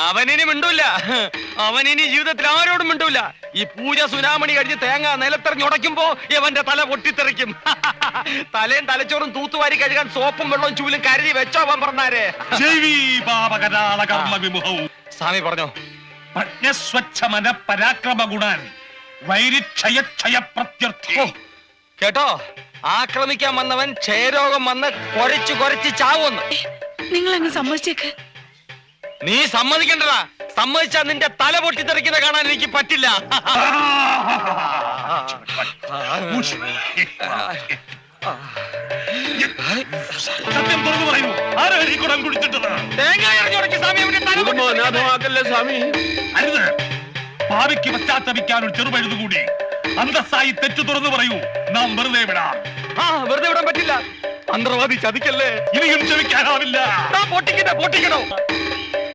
അവനിനി മിണ്ടൂല. അവനിനി ജീവിതത്തിൽ ആരോടും മിണ്ടൂല. ഈ പൂജ സുനാമണി കഴിഞ്ഞ് തേങ്ങ നിലത്തെറിഞ്ഞുടയ്ക്കുമ്പോ ഇവന്റെ തല പൊട്ടിത്തെറിക്കും. തലയും തലച്ചോറും തൂത്തുവാരി കഴുകാൻ സോപ്പും വെള്ളവും ചൂലും കരുതി വെച്ചോ അവൻ പറഞ്ഞാരേ. സ്വാമി പറഞ്ഞോ. പ്രജ്ഞസ്വച്ഛമന പരാക്രമ ഗുണാൻ വൈരിക്ഷയ പ്രത്യർത്ഥി. കേട്ടോ, ആക്രമിക്കാൻ വന്നവൻ ക്ഷയരോഗം വന്ന് കൊരച്ചു കൊരച്ച് ചാവുന്നു. നിങ്ങൾ അങ്ങ് സമ്മതിച്ചേക്ക്. നീ സമ്മതിക്കണ്ടടാ. സമ്മതിച്ചാ നിന്റെ തല പൊട്ടിത്തെറിക്കുന്ന കാണാൻ എനിക്ക് പറ്റില്ല. സത്യം തുറന്നു പറയൂ, ആരാണ് ഈ കുടം കുടിച്ചിട്ടത്? അരുത്. ഭാവിക്ക് പശ്ചാത്തപിക്കാൻ ഒരു ചെറുപഴുതു കൂടി. അന്തസ്സായി തെറ്റു തുറന്നു പറയൂ, നാം വെറുതെ വിടാം. വെറുതെ വിടാൻ പറ്റില്ല. മന്ത്രവാദി ചതിക്കല്ലേ. ഇനിയും ക്ഷമിക്കാനാവില്ല. പൊട്ടിക്കണോ?